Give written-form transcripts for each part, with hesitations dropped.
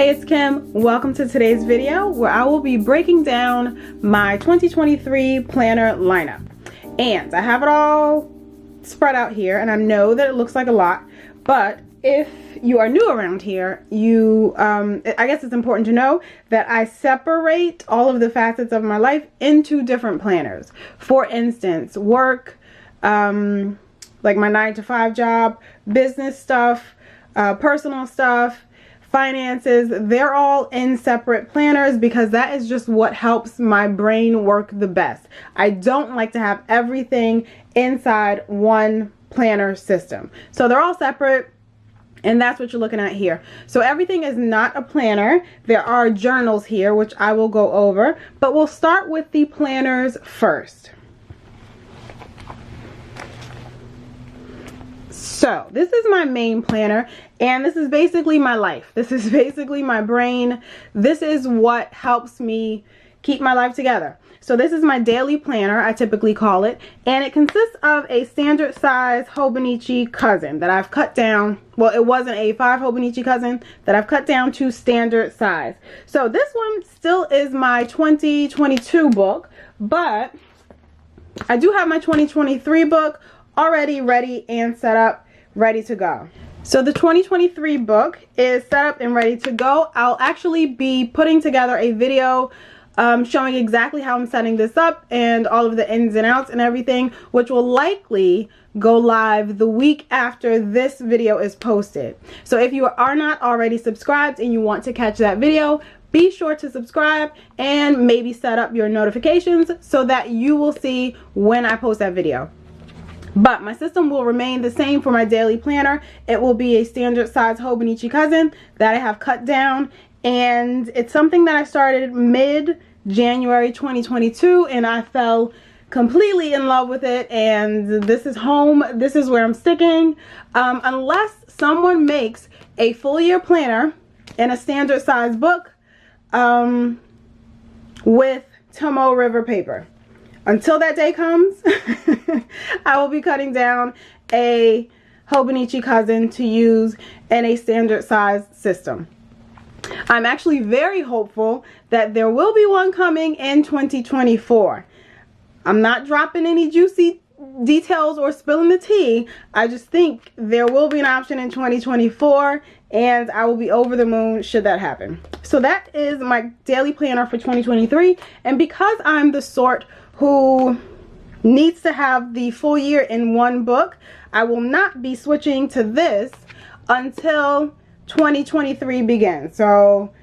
Hey, it's Kim. Welcome to today's video where I will be breaking down my 2023 planner lineup. And I have it all spread out here, and I know that it looks like a lot, but if you are new around here, I guess it's important to know that I separate all of the facets of my life into different planners. For instance, work, like my 9-to-5 job, business stuff, personal stuff, finances, they're all in separate planners because that is just what helps my brain work the best. I don't like to have everything inside one planner system. So they're all separate, and that's what you're looking at here. So everything is not a planner. There are journals here, which I will go over, but we'll start with the planners first. So this is my main planner, and this is basically my life. This is basically my brain. This is what helps me keep my life together. So this is my daily planner, I typically call it, and it consists of a standard size Hobonichi cousin that I've cut down. Well, it wasn't a 5 Hobonichi cousin that I've cut down to standard size. So this one still is my 2022 book, but I do have my 2023 book already ready and set up, ready to go. So the 2023 book is set up and ready to go. I'll actually be putting together a video showing exactly how I'm setting this up and all of the ins and outs and everything, which will likely go live the week after this video is posted. So if you are not already subscribed and you want to catch that video, be sure to subscribe and maybe set up your notifications so that you will see when I post that video. But my system will remain the same for my daily planner. It will be a standard size Hobonichi cousin that I have cut down, and it's something that I started mid-January 2022, and I fell completely in love with it, and this is home. This is where I'm sticking, unless someone makes a full year planner in a standard size book with Tomoe River paper. Until that day comes, I will be cutting down a Hobonichi cousin to use in a standard size system. I'm actually very hopeful that there will be one coming in 2024. I'm not dropping any juicy details or spilling the tea. I just think there will be an option in 2024, and I will be over the moon should that happen. So that is my daily planner for 2023, and because I'm the sort who needs to have the full year in one book, I will not be switching to this until 2023 begins. So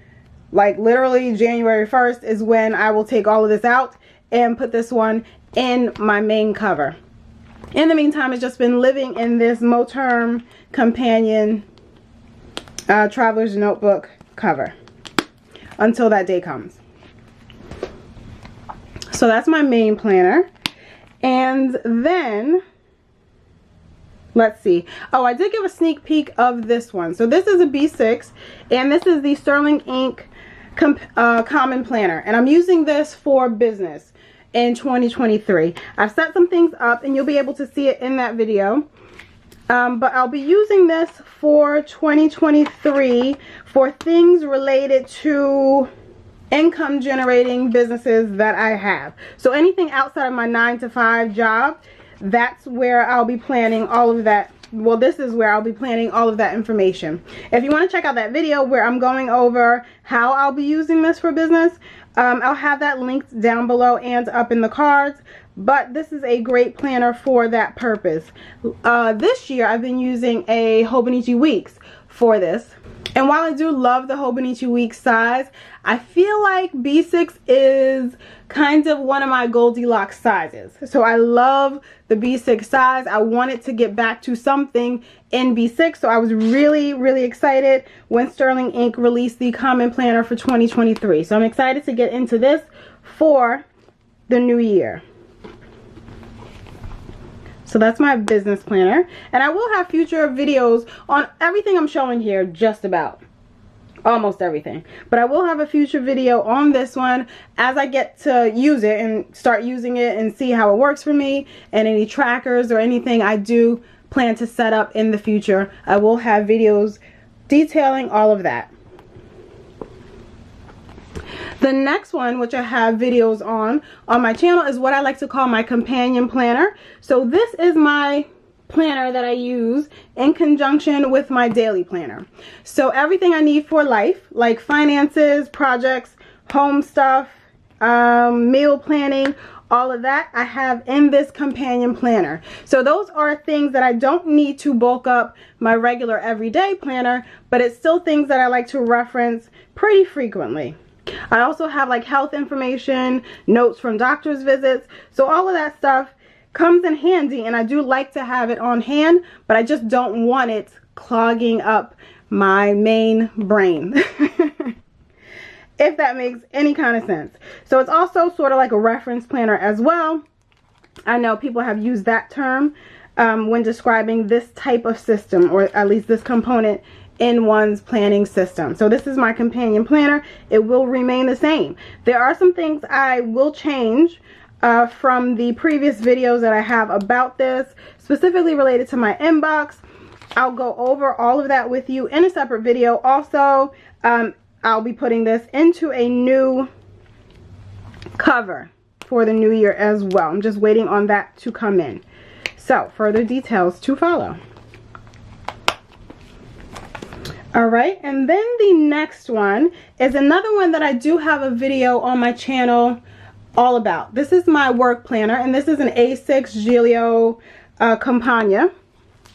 like literally January 1st is when I will take all of this out and put this one in my main cover. In the meantime, it's just been living in this Moterm Companion Traveler's Notebook cover until that day comes. So that's my main planner. And then let's see. Oh, I did give a sneak peek of this one. So this is a B6, and this is the Sterling Ink Common Planner, and I'm using this for business in 2023. I've set some things up, and you'll be able to see it in that video. But I'll be using this for 2023 for things related to income generating businesses that I have. So anything outside of my 9-to-5 job, that's where I'll be planning all of that. Well, this is where I'll be planning all of that information. If you want to check out that video where I'm going over how I'll be using this for business, I'll have that linked down below and up in the cards. But this is a great planner for that purpose. This year I've been using a Hobonichi Weeks for this. And while I do love the Hobonichi Weeks size, I feel like B6 is kind of one of my Goldilocks sizes. So I love the B6 size. I wanted to get back to something in B6. So I was really, really excited when Sterling Ink released the Common Planner for 2023. So I'm excited to get into this for the new year. So that's my business planner, and I will have future videos on everything I'm showing here, just about almost everything, but I will have a future video on this one as I get to use it and start using it and see how it works for me, and any trackers or anything I do plan to set up in the future. I will have videos detailing all of that. The next one, which I have videos on my channel, is what I like to call my companion planner. So this is my planner that I use in conjunction with my daily planner. So everything I need for life, like finances, projects, home stuff, meal planning, all of that I have in this companion planner. So those are things that I don't need to bulk up my regular everyday planner, but it's still things that I like to reference pretty frequently. I also have like health information, notes from doctor's visits. So all of that stuff comes in handy, and I do like to have it on hand, but I just don't want it clogging up my main brain. If that makes any kind of sense. So it's also sort of like a reference planner as well. I know people have used that term when describing this type of system, or at least this component in one's planning system. So this is my companion planner. It will remain the same. There are some things I will change from the previous videos that I have about this, specifically related to my inbox. I'll go over all of that with you in a separate video. Also, I'll be putting this into a new cover for the new year as well. I'm just waiting on that to come in. So, further details to follow. Alright, and then the next one is another one that I do have a video on my channel all about. This is my work planner, and this is an A6 Giglio Campagna.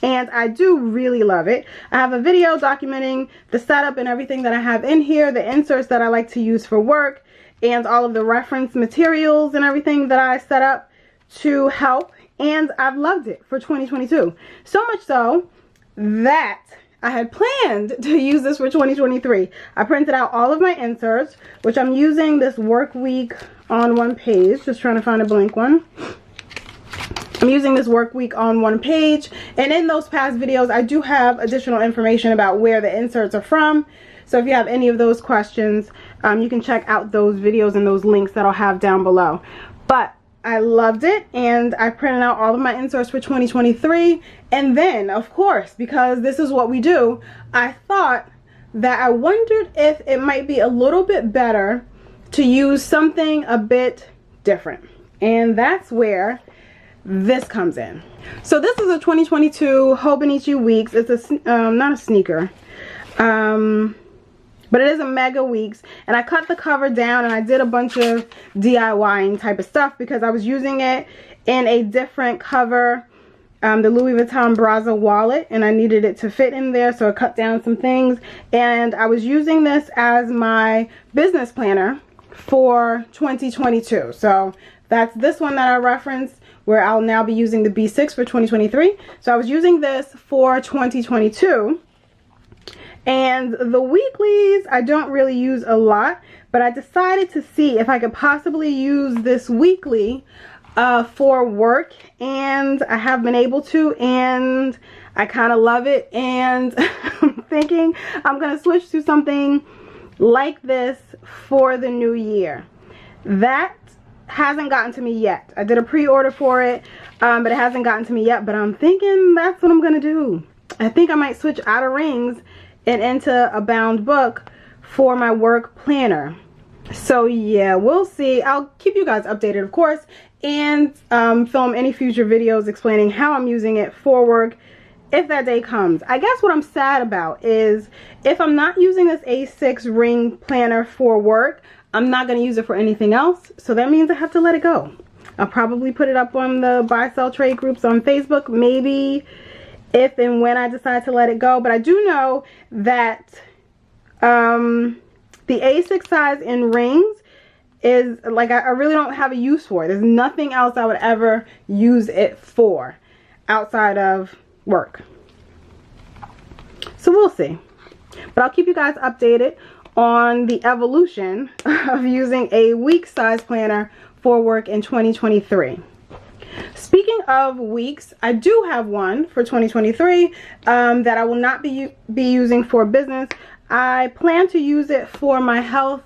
And I do really love it. I have a video documenting the setup and everything that I have in here, the inserts that I like to use for work, and all of the reference materials and everything that I set up to help. And I've loved it for 2022. So much so that I had planned to use this for 2023. I printed out all of my inserts, which I'm using this work week on one page. Just trying to find a blank one. I'm using this work week on one page, and in those past videos I do have additional information about where the inserts are from. So if you have any of those questions, you can check out those videos and those links that I'll have down below. But I loved it, and I printed out all of my inserts for 2023. And then, of course, because this is what we do, I thought that I wondered if it might be a little bit better to use something a bit different. And that's where this comes in. So this is a 2022 Hobonichi Weeks. It's a not a sneaker, but it is a Mega Weeks, and I cut the cover down and I did a bunch of DIYing type of stuff because I was using it in a different cover, the Louis Vuitton Brazza wallet, and I needed it to fit in there, so I cut down some things, and I was using this as my business planner for 2022. So that's this one that I referenced, where I'll now be using the B6 for 2023. So I was using this for 2022. And the weeklies I don't really use a lot, but I decided to see if I could possibly use this weekly for work, and I have been able to, and I kind of love it, and I'm thinking I'm going to switch to something like this for the new year. That hasn't gotten to me yet. I did a pre-order for it, but it hasn't gotten to me yet, but I'm thinking that's what I'm gonna do. I think I might switch out of rings and into a bound book for my work planner. So yeah, we'll see. I'll keep you guys updated, of course, and film any future videos explaining how I'm using it for work if that day comes. I guess what I'm sad about is if I'm not using this A6 ring planner for work, I'm not going to use it for anything else, so that means I have to let it go. I'll probably put it up on the buy sell trade groups on Facebook, maybe if and when I decide to let it go. But I do know that the A6 size in rings is like, I really don't have a use for it. There's nothing else I would ever use it for outside of work. So we'll see. But I'll keep you guys updated on the evolution of using a week size planner for work in 2023. Speaking of weeks, I do have one for 2023 that I will not be using for business. I plan to use it for my health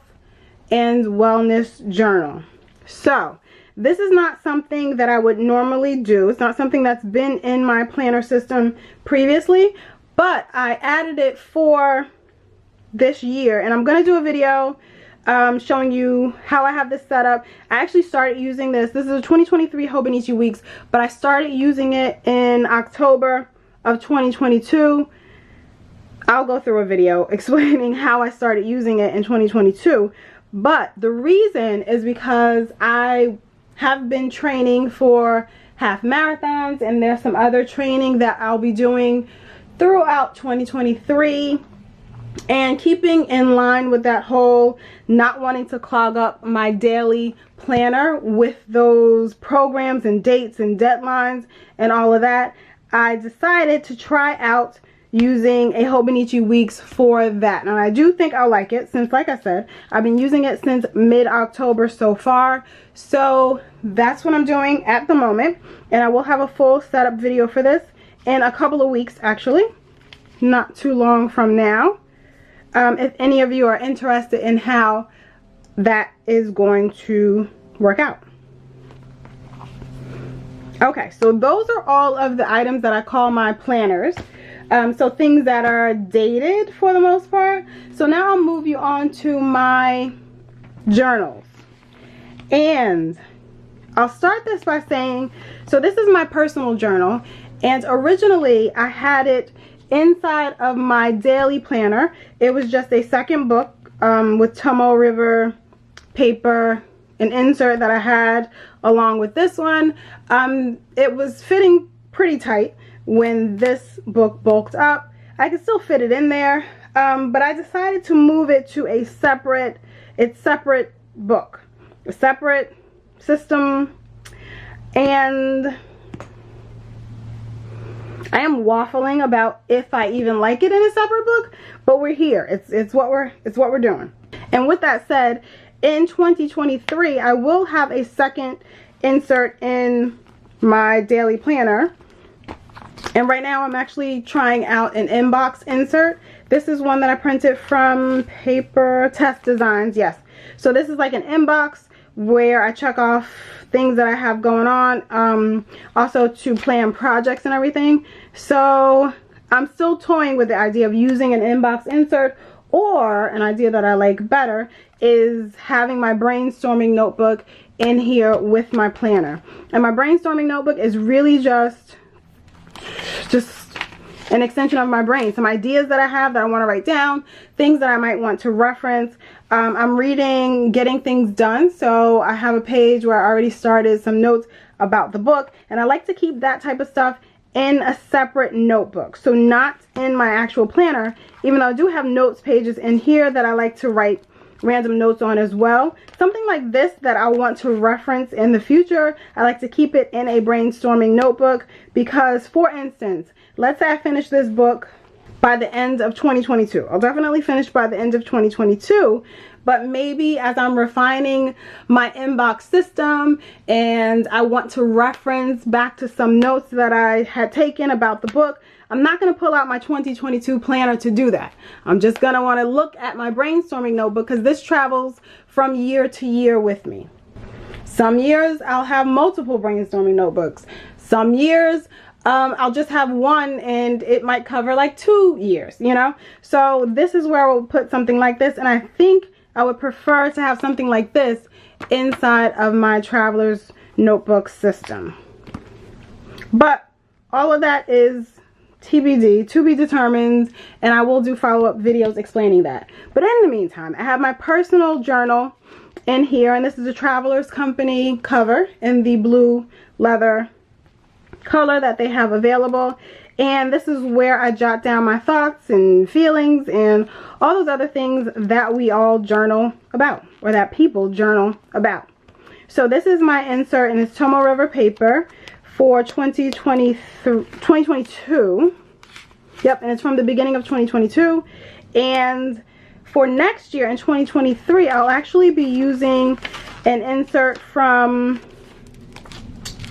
and wellness journal. So this is not something that I would normally do. It's not something that's been in my planner system previously, but I added it for this year, and I'm going to do a video showing you how I have this set up. I actually started using this. This is a 2023 Hobonichi Weeks, but I started using it in October of 2022. I'll go through a video explaining how I started using it in 2022. But the reason is because I have been training for half marathons, and there's some other training that I'll be doing throughout 2023, and keeping in line with that whole not wanting to clog up my daily planner with those programs and dates and deadlines and all of that, I decided to try out using a Hobonichi Weeks for that. And I do think I'll like it, since, like I said, I've been using it since mid-October so far. So that's what I'm doing at the moment, and I will have a full setup video for this in a couple of weeks, actually, not too long from now, if any of you are interested in how that is going to work out. Okay, so those are all of the items that I call my planners. So things that are dated for the most part. So now I'll move you on to my journals. And I'll start this by saying, so this is my personal journal, and originally I had it inside of my daily planner. It was just a second book with Tomoe River paper, an insert that I had along with this one. It was fitting pretty tight when this book bulked up. I could still fit it in there, but I decided to move it to a separate book, a separate system. And I am waffling about if I even like it in a separate book, but we're here. It's what we're doing. And with that said, in 2023, I will have a second insert in my daily planner. And right now I'm actually trying out an inbox insert. This is one that I printed from Paper Test Designs. Yes. So this is like an inbox where I check off things that I have going on, also to plan projects and everything. So I'm still toying with the idea of using an inbox insert, or an idea that I like better is having my brainstorming notebook in here with my planner. And my brainstorming notebook is really just an extension of my brain. Some ideas that I have that I want to write down, things that I might want to reference. I'm reading Getting Things Done, so I have a page where I already started some notes about the book, and I like to keep that type of stuff in a separate notebook, so not in my actual planner, even though I do have notes pages in here that I like to write random notes on as well. Something like this that I want to reference in the future, I like to keep it in a brainstorming notebook, because, for instance, let's say I finish this book by the end of 2022. I'll definitely finish by the end of 2022, but maybe as I'm refining my inbox system and I want to reference back to some notes that I had taken about the book, I'm not going to pull out my 2022 planner to do that. I'm just going to want to look at my brainstorming notebook, because this travels from year to year with me. Some years I'll have multiple brainstorming notebooks. Some years I'll just have one, and it might cover like 2 years, you know. So this is where I will put something like this, and I think I would prefer to have something like this inside of my traveler's notebook system. But all of that is TBD, to be determined, and I will do follow-up videos explaining that. But in the meantime, I have my personal journal in here, and this is a Travelers Company cover in the blue leather color that they have available. And this is where I jot down my thoughts and feelings and all those other things that we all journal about, or that people journal about. So this is my insert, and it's Tomoe River paper for 2022. Yep, and it's from the beginning of 2022. And for next year in 2023, I'll actually be using an insert from,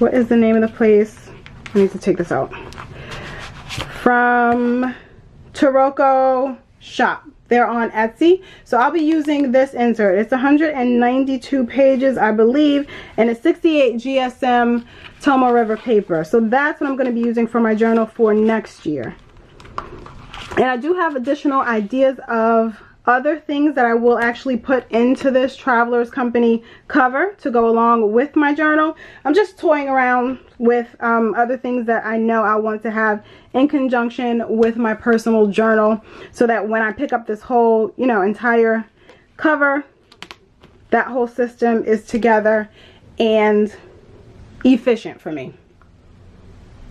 what is the name of the place? I need to take this out. From Taroko Shop. They're on Etsy. So I'll be using this insert. It's 192 pages, I believe, and it's 68 GSM Tomoe River paper. So that's what I'm going to be using for my journal for next year. And I do have additional ideas of other things that I will actually put into this Travelers Company cover to go along with my journal. I'm just toying around with other things that I know I want to have in conjunction with my personal journal, so that when I pick up this whole, you know, entire cover, that whole system is together and efficient for me.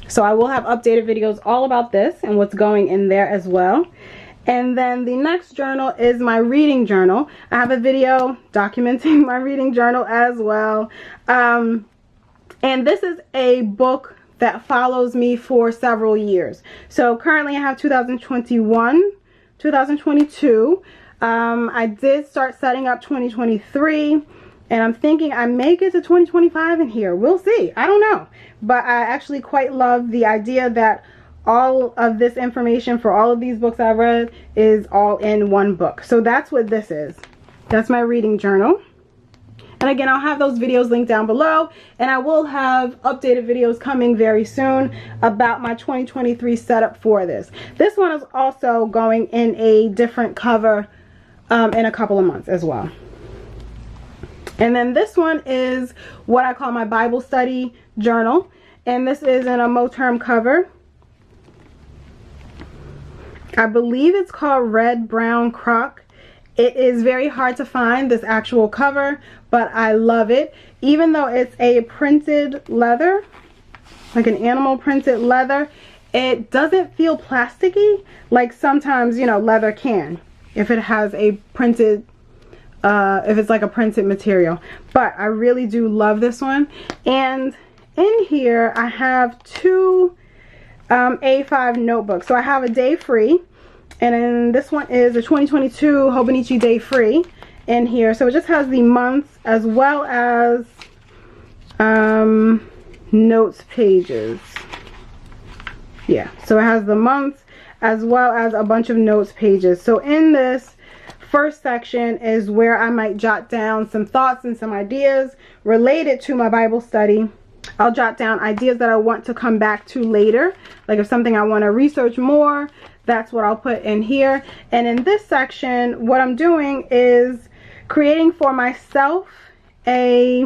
So I will have updated videos all about this and what's going in there as well. And then the next journal is my reading journal. I have a video documenting my reading journal as well. And this is a book that follows me for several years. So currently I have 2021, 2022. I did start setting up 2023. And I'm thinking I may get to 2025 in here. We'll see. I don't know. But I actually quite love the idea that all of this information for all of these books I read is all in one book. So that's what this is. That's my reading journal. And again, I'll have those videos linked down below. And I will have updated videos coming very soon about my 2023 setup for this. This one is also going in a different cover in a couple of months as well. And then this one is what I call my Bible study journal. And this is in a Moterm cover. I believe it's called Red Brown Croc. It is very hard to find this actual cover, but I love it. Even though it's a printed leather, like an animal printed leather, it doesn't feel plasticky like sometimes, you know, leather can if it has a printed if it's like a printed material. But I really do love this one. And in here I have two A5 notebooks. So I have a day free, and then this one is a 2022 Hobonichi day free in here. So it just has the months as well as notes pages. Yeah, so it has the months as well as a bunch of notes pages. So in this first section is where I might jot down some thoughts and some ideas related to my Bible study. I'll jot down ideas that I want to come back to later. Like if something I want to research more, that's what I'll put in here. And in this section, what I'm doing is creating for myself a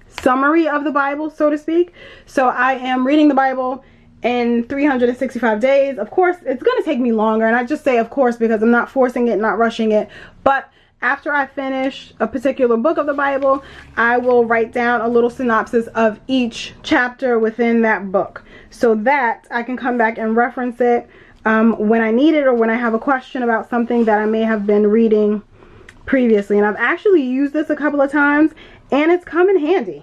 summary of the Bible, so to speak. So I am reading the Bible in 365 days. Of course, it's going to take me longer, and I just say of course because I'm not forcing it, not rushing it. But after I finish a particular book of the Bible, I will write down a little synopsis of each chapter within that book, so that I can come back and reference it when I need it, or when I have a question about something that I may have been reading previously. And I've actually used this a couple of times, and it's come in handy.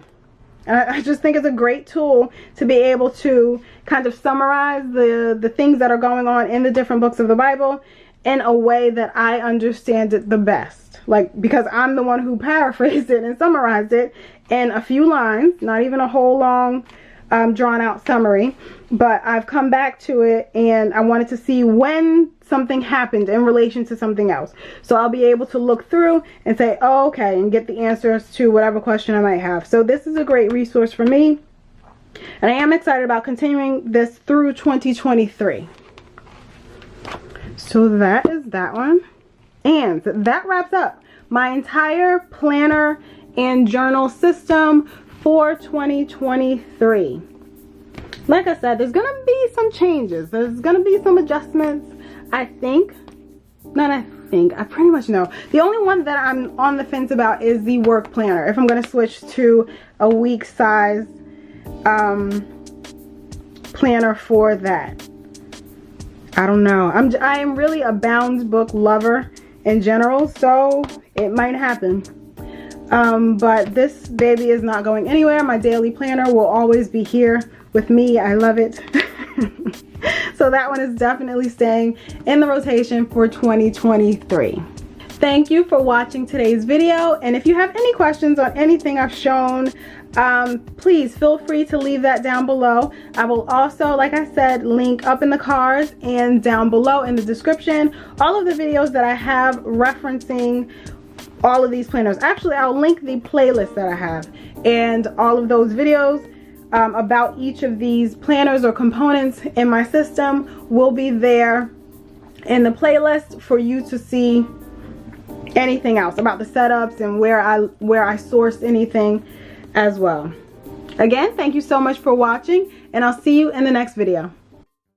I just think it's a great tool to be able to kind of summarize the things that are going on in the different books of the Bible in a way that I understand it the best. Like, because I'm the one who paraphrased it and summarized it in a few lines, not even a whole long drawn out summary. But I've come back to it, and I wanted to see when something happened in relation to something else. So I'll be able to look through and say, oh, okay, and get the answers to whatever question I might have. So this is a great resource for me, and I am excited about continuing this through 2023. So that is that one. And that wraps up my entire planner and journal system for 2023. Like I said, there's gonna be some changes. There's gonna be some adjustments. I think, I pretty much know. The only one that I'm on the fence about is the work planner. If I'm gonna switch to a week size planner for that. I don't know. I am really a bound book lover in general, so it might happen. But this baby is not going anywhere. My daily planner will always be here with me. I love it. So that one is definitely staying in the rotation for 2023. Thank you for watching today's video, and if you have any questions on anything I've shown, please feel free to leave that down below. I will also, like I said, link up in the cards and down below in the description all of the videos that I have referencing all of these planners. Actually, I'll link the playlist that I have, and all of those videos about each of these planners or components in my system will be there in the playlist for you to see anything else, about the setups and where I source anything as well. Again, thank you so much for watching, and I'll see you in the next video.